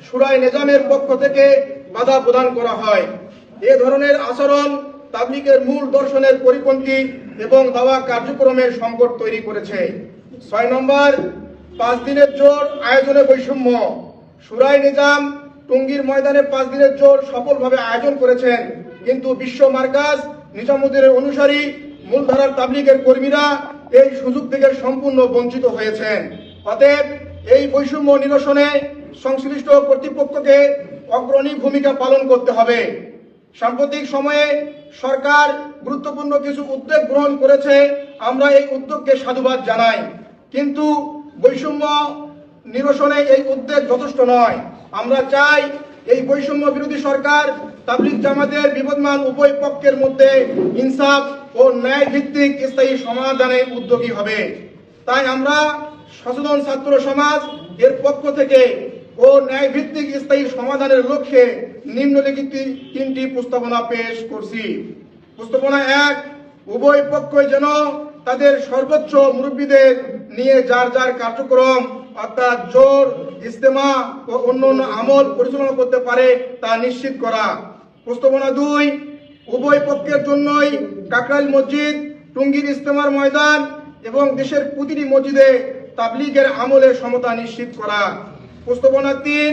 শুরায়ে নিজামের পক্ষ থেকে বাধা প্রদান করা হয়। এ ধরনের আচরণ তাবলীগের মূল দর্শনের পরিপন্থী এবং দাওয়া কার্যক্রমের সংকট তৈরি করেছে। 6 নম্বর, 5 দিনের জোর আয়োজনে বৈষম্য। শুরায়ে নিজাম টঙ্গীর ময়দানে 5 দিনের জোর সফলভাবে আয়োজন করেছেন, কিন্তু বিশ্ব মার্কাজ নিজামুদ্দিনের অনুসারী মূলধারার তাবলীগের কর্মীরা এই সুযোগ থেকে সম্পূর্ণ বঞ্চিত হয়েছেন। অতএব এই বৈষম্য নিরসনে সংশ্লিষ্ট কর্তৃপক্ষকে অগ্রণী ভূমিকা পালন করতে হবে। সাম্প্রতিক সময়ে সরকার গুরুত্বপূর্ণ কিছু উদ্যোগ গ্রহণ করেছে, আমরা এই উদ্যোগকে সাধুবাদ জানাই, কিন্তু বৈষম্য নিরসনে এই উদ্যোগ যথেষ্ট নয়। আমরা চাই এই বৈষম্য বিরোধী সরকার তাবলীগ জামাতের বিবদমান উভয় পক্ষের মধ্যে ইনসাফ ও ন্যায় ভিত্তিক স্থায়ী সমাধানে উদ্যোগী হবে। তাই আমরা সচেতন ছাত্র সমাজ এর পক্ষ থেকে ও ন্যায় ভিত্তিক স্থায়ী সমাধানের লক্ষ্যে নিম্নলিখিত 3টি প্রস্তাবনা পেশ করছি। প্রস্তাবনা 1, উভয় পক্ষই যেন তাদের সর্বোচ্চ মুরব্বীদের নিয়ে যার যার কার্যক্রম অর্থাৎ জোর, ইজতেমা ও অন্যান্য আমল পরিচালনা করতে পারে তা নিশ্চিত করা। প্রস্তাবনা 2, উভয় পক্ষের জন্যই কাকরাইল মসজিদ, টঙ্গীর ইজতেমার ময়দান এবং দেশের প্রতিটি মসজিদে তাবলীগের আমলের সমতা নিশ্চিত করা। প্রস্তাবনা 3,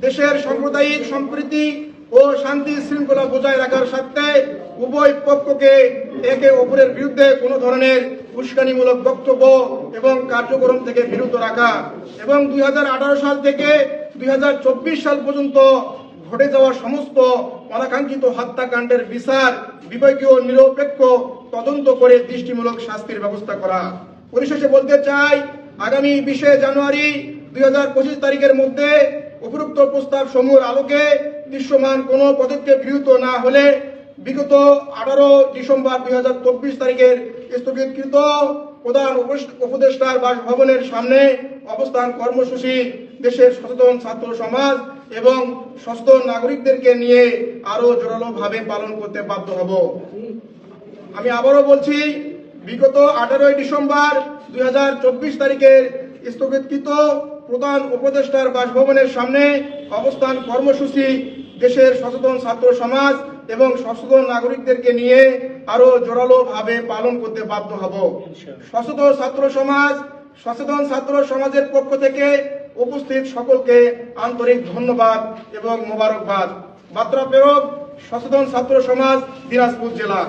দেশের সাম্প্রদায়িক সম্প্রীতি ও শান্তি শৃঙ্খলা বজায় রাখার স্বার্থে উভয় পক্ষকে একে অপরের বিরুদ্ধে কোনো ধরনের উস্কানিমূলক বক্তব্য এবং কার্যক্রম থেকে বিরত রাখা এবং 2018 সাল থেকে 2024 সাল পর্যন্ত ঘটে যাওয়া সমস্ত অনাকাঙ্ক্ষিত হত্যাকাণ্ডের বিচার বিভাগীয় নিরপেক্ষ তদন্ত করে দৃষ্টিমূলক শাস্তির ব্যবস্থা করা। পরিশেষে বলতে চাই, আগামী 20 জানুয়ারি 2025 তারিখের মধ্যে উপরোক্ত প্রস্তাব সমূহের আলোকে দৃশ্যমান কোনো পদক্ষেপ গৃহীত না হলে বিগত 18 ডিসেম্বর 2024 তারিখের স্থগিতকৃত প্রধান উপদেষ্টার বাসভবনের সামনে অবস্থান কর্মসূচি দেশের সচেতন ছাত্র সমাজ এবং সচেতন নাগরিকদেরকে নিয়ে আরো জোরালোভাবে পালন করতে বাধ্য হব। আমি আবারও বলছি, বিগত 18 ডিসেম্বর 2024 তারিখের স্থগিতকৃত প্রধান উপদেষ্টার বাসভবনের সামনে অবস্থান কর্মসূচি দেশের সচেতন ছাত্র সমাজ এবং সচেতন নাগরিকদেরকে নিয়ে আরো জোরালোভাবে পালন করতে বাধ্য হব। সচেতন ছাত্র সমাজের পক্ষ থেকে উপস্থিত সকলকে আন্তরিক ধন্যবাদ এবং মোবারকবাদ। বার্তা প্রেরক, সচেতন ছাত্র সমাজ, দিনাজপুর জেলা।